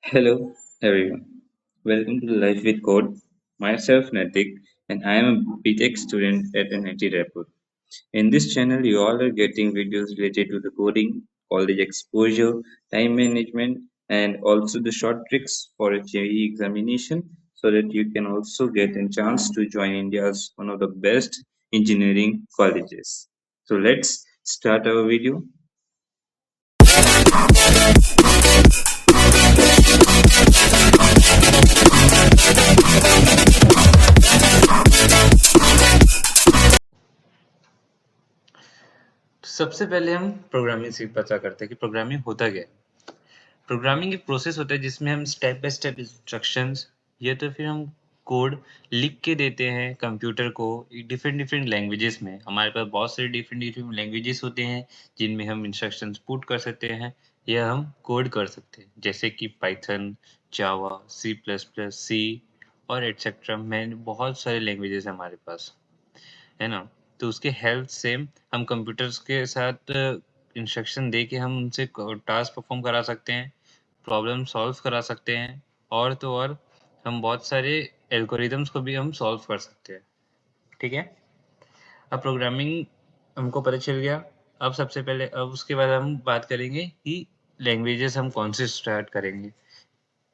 Hello, everyone. Welcome to Life with Code. Myself, Natik, and I am a BTech student at NIT Raipur. In this channel, you all are getting videos related to the coding, college exposure, time management, and also the short tricks for a JEE examination so that you can also get a chance to join India's one of the best engineering colleges. So let's start our video. तो सबसे पहले हम programming से पता करते हैं कि programming होता क्या है। प्रोग्रामिंग एक प्रोसेस होता है जिसमें हम स्टेप बाय स्टेप इंस्ट्रक्शंस या तो फिर हम कोड लिख के देते हैं कंप्यूटर को डिफरेंट डिफरेंट लैंग्वेजेस में। हमारे पास बहुत सारे डिफरेंट डिफरेंट लैंग्वेजेस होते हैं जिनमें हम इंस्ट्रक्शंस पुट कर सकते हैं या हम कोड कर सकते हैं, जैसे कि पाइथन, जावा, सी प्लस प्लस, सी और एटसेट्रा। में बहुत सारे लैंग्वेजेस हैं हमारे पास, है ना? तो उसके हेल्प से हम कंप्यूटर्स के साथ इंस्ट्रक्शन दे के हम उनसे टास्क परफॉर्म करा सकते हैं, प्रॉब्लम सॉल्व करा सकते हैं, और तो और हम बहुत सारे एल्गोरिदम्स को भी हम सॉल्व कर सकते हैं। ठीक है? अब प्रोग्रामिंग हमको पता चल गया। अब सबसे पहले अब उसके बाद हम बात करेंगे कि लैंग्वेजेस हम कौन से स्टार्ट करेंगे।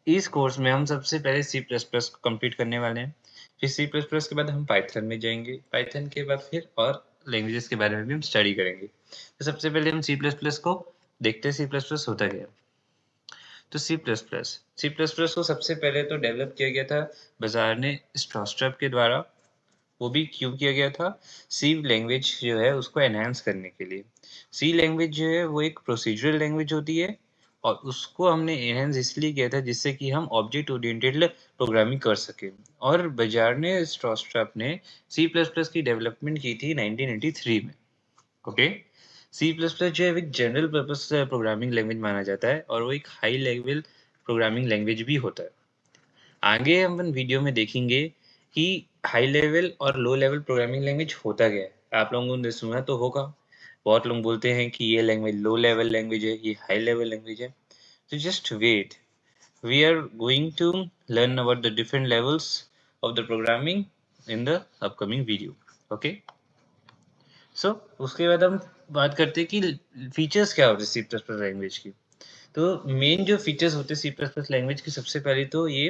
इस कोर्स में हम सबसे पहले सी प्लस प्लस को कंप्लीट करने वाले हैं। फिर सी प्लस प्लस के बाद हम पाइथन में जाएंगे। पाइथन के बाद फिर और लैंग्वेजेस के बारे में भी हम स्टडी करेंगे। तो सबसे पहले हम सी प्लस प्लस को देखते हैं, सी प्लस प्लस होता क्या है। तो सी प्लस प्लस को सबसे पहले तो डेवलप किया गया था बाजार ने स्ट्रॉस्ट्रप के द्वारा। वो भी क्यों किया गया था? सी लैंग्वेज जो है उसको एनहांस करने के लिए। सी लैंग्वेज जो है वो एक प्रोसीजरल लैंग्वेज होती है और उसको हमने एनहांस इसलिए किया था जिससे कि हम ऑब्जेक्ट ओरिएंटेड प्रोग्रामिंग कर सकें। और बाजार ने स्ट्रॉस्ट्रप ने सी प्लस प्लस की डेवलपमेंट की थी 1983 में। ओके। सी प्लस प्लस जो है एक जनरल पर्पस प्रोग्रामिंग लैंग्वेज माना जाता है और वो एक हाई लेवल प्रोग्रामिंग लैंग्वेज भी होता है। आगे हम वीडियो में देखेंगे कि हाई लेवल और लो लेवल प्रोग्रामिंग लैंग्वेज होता क्या है। आप लोगों ने सुना तो होगा, बहुत लोग बोलते हैं कि ये लैंग्वेज लो लेवल लैंग्वेज है, ये हाई लेवल लैंग्वेज है। तो just wait, we are going to learn about the different levels of the programming in the upcoming video. Okay. So उसके बाद हम बात करते हैं कि फीचर्स क्या होते हैं सी प्लस प्लस लैंग्वेज की। तो मेन जो फीचर्स होते हैं सी प्लस प्लस लैंग्वेज की, सबसे पहले तो ये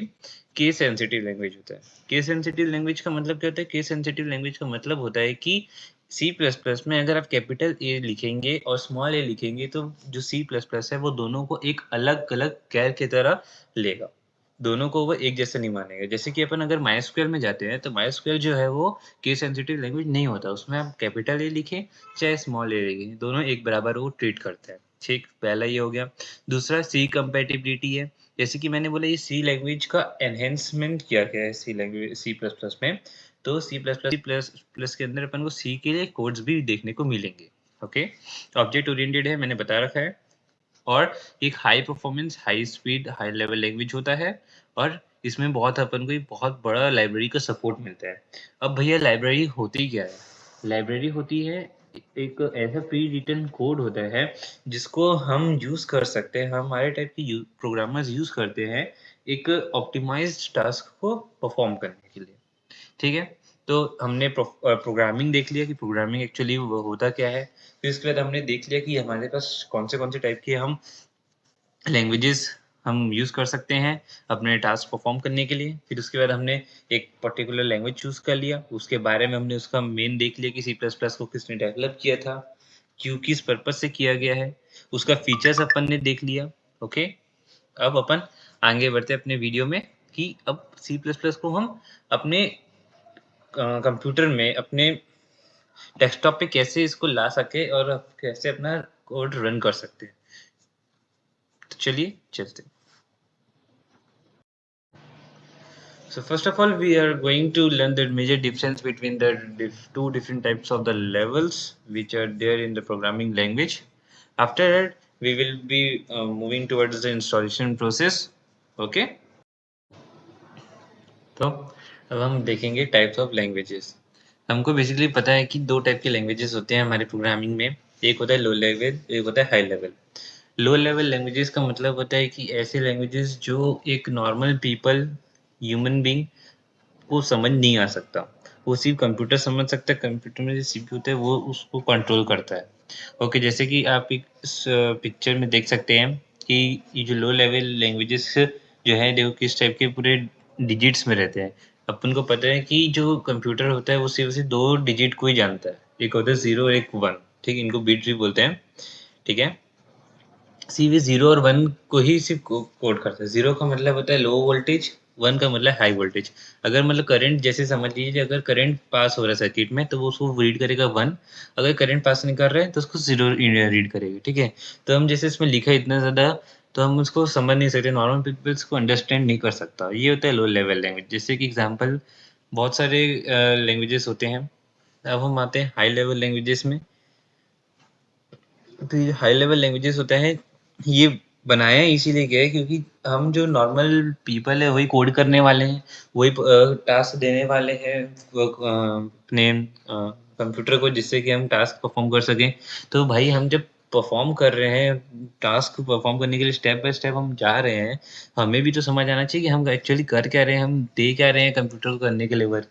केस सेंसिटिव लैंग्वेज होता है। केस सेंसिटिव लैंग्वेज का मतलब क्या होता है? केस सेंसिटिव लैंग्वेज का मतलब होता है कि सी प्लस प्लस में अगर आप कैपिटल ए लिखेंगे और स्मॉल ए लिखेंगे तो जो सी प्लस प्लस है वो दोनों को एक अलग अलग कैर की तरह लेगा। दोनों को वो एक जैसा नहीं मानेगा। जैसे कि अपन अगर माइस्क्वेल में जाते हैं तो माइस्क्वेल जो है वो केस सेंसिटिव लैंग्वेज नहीं होता। उसमें आप कैपिटल ए लिखें चाहे स्मॉल ए लिखें, दोनों एक बराबर वो ट्रीट करते हैं। ठीक, पहला ये हो गया। दूसरा सी कंपैटिबिलिटी है। जैसे कि मैंने बोला ये सी लैंग्वेज का एनहेंसमेंट किया गया है सी लैंग्वेज सी प्लस प्लस में। तो सी प्लस प्लस प्लस के अंदर अपन को सी के लिए कोड्स भी देखने को मिलेंगे। ओके। ऑब्जेक्ट ओरिएंटेड है, मैंने बता रखा है। और एक high performance, high speed, high level language होता है। और इसमें बहुत अपन को एक बहुत बड़ा लाइब्रेरी का सपोर्ट मिलता है। अब भैया लाइब्रेरी होती क्या है? लाइब्रेरी होती है एक ऐसा प्री रिटन कोड होता है जिसको हम यूज कर सकते हैं, हमारे टाइप के प्रोग्रामर्स यूज करते हैं एक ऑप्टिमाइज्ड टास्क को परफॉर्म करने के लिए। ठीक है? तो हमने प्रोग्रामिंग देख लिया कि प्रोग्रामिंग एक्चुअली वो होता क्या है। फिर इसके बाद हमने देख लिया कि हमारे पास कौन से टाइप के हम लैंग्वेजेस हम यूज़ कर सकते हैं अपने टास्क परफॉर्म करने के लिए। फिर उसके बाद हमने एक पर्टिकुलर लैंग्वेज चूज़ कर लिया, उसके बारे में हमने उसका मेन देख लिया कि सी प्लस प्लस को किसने डेवलप किया था, क्यों, किस पर्पज से किया गया है, उसका फीचर्स अपन ने देख लिया। ओके। अब अपन आगे बढ़ते हैं अपने वीडियो में कि अब सी प्लस प्लस को हम अपने कंप्यूटर में, अपने डेस्कटॉप पे कैसे इसको ला सके और कैसे अपना कोड रन कर सकते हैं। तो चलिए चलते हैं। So first of all, we are going to learn the major difference between the two different types of the levels which are there in the programming language. After that, we will be moving towards the installation process. Okay. तो अब हम देखेंगे types of languages. हमको basically पता है कि दो type के लैंग्वेजेस होते हैं हमारे प्रोग्रामिंग में। एक होता है लो लेवल, एक होता है high level. Low level languages का मतलब होता है कि ऐसे लैंग्वेजेस जो एक नॉर्मल पीपल, ह्यूमन बीइंग को समझ नहीं आ सकता। वो सिर्फ़ कंप्यूटर समझ सकता है, कंप्यूटर में जो सीपीयू होता है वो उसको कंट्रोल करता है। ओके, जैसे कि आप एक इस पिक्चर में देख सकते हैं कि ये जो लो लेवल लैंग्वेजेस जो है देखो किस टाइप के पूरे डिजिट्स में रहते हैं। अपन को पता है कि जो कंप्यूटर होता है वो सिर्फ़ 2 डिजिट को ही जानता है। एक होता है 0 और एक 1, ठीक है? इनको बिट भी बोलते हैं, ठीक है? सिर्फ़ ये 0 और 1 को ही सिर्फ़ कोड करता है। 0 का मतलब होता है लो वोल्टेज, 1 का मतलब हाई वोल्टेज। अगर मतलब करंट जैसे समझ लीजिए अगर करंट पास हो रहा है सर्किट में तो वो उसको रीड करेगा 1, अगर करंट पास नहीं कर रहा है तो उसको 0 रीड करेगा, ठीक है? तो हम जैसे इसमें लिखा है इतना ज़्यादा तो हम उसको समझ नहीं सकते, नॉर्मल पीपल्स को अंडरस्टैंड नहीं कर सकता। ये होता है लो लेवल लैंग्वेज। जैसे कि एग्ज़ाम्पल बहुत सारे लैंग्वेजेस होते हैं। अब हम आते हैं हाई लेवल लैंग्वेजेस में। तो ये हाई लेवल लैंग्वेजेस होता है, ये बनाया इसीलिए गया है क्योंकि हम जो नॉर्मल पीपल है वही कोड करने वाले हैं, वही टास्क देने वाले हैं अपने कंप्यूटर को जिससे कि हम टास्क परफॉर्म कर सकें। तो भाई हम जब परफॉर्म कर रहे हैं, टास्क परफॉर्म करने के लिए स्टेप बाय स्टेप हम जा रहे हैं, हमें भी तो समझ आना चाहिए कि हम एक्चुअली कर क्या रहे हैं, हम दे क्या रहे हैं कंप्यूटर को करने के लिए वर्क।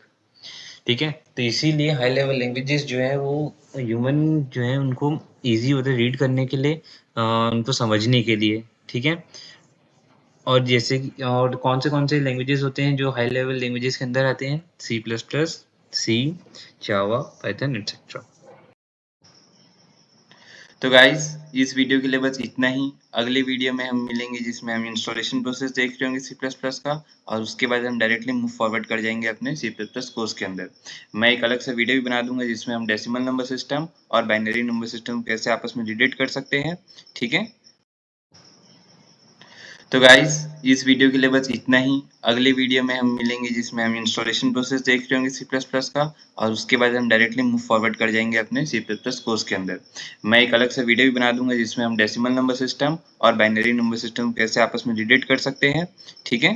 ठीक है? तो इसीलिए हाई लेवल लैंग्वेजेस जो है वो ह्यूमन जो है उनको ईज़ी होता है रीड करने के लिए, उनको समझने के लिए, ठीक है? और जैसे कि और कौन से लैंग्वेजेस होते हैं जो हाई लेवल लैंग्वेजेस के अंदर आते हैं? सी प्लस प्लस, सी, जावा, पाइथन एटसेट्रा। तो गाइस इस वीडियो के लिए बस इतना ही। अगले वीडियो में हम मिलेंगे जिसमें हम इंस्टॉलेशन प्रोसेस देख रहे होंगे सी प्लस प्लस का, और उसके बाद हम डायरेक्टली मूव फॉरवर्ड कर जाएंगे अपने सी प्लस प्लस कोर्स के अंदर। मैं एक अलग सा वीडियो भी बना दूंगा जिसमें हम डेसिमल नंबर सिस्टम और बाइनरी नंबर सिस्टम कैसे आपस में रिलेट कर सकते हैं, ठीक है? तो गाइस इस वीडियो के लिए बस इतना ही। अगले वीडियो में हम मिलेंगे जिसमें हम इंस्टॉलेशन प्रोसेस देख रहे होंगे सी प्लस प्लस का, और उसके बाद हम डायरेक्टली मूव फॉरवर्ड कर जाएंगे अपने सी प्लस प्लस कोर्स के अंदर। मैं एक अलग सा वीडियो भी बना दूंगा जिसमें हम डेसिमल नंबर सिस्टम और बाइनरी नंबर सिस्टम कैसे आपस में रिलेट कर सकते हैं, ठीक है?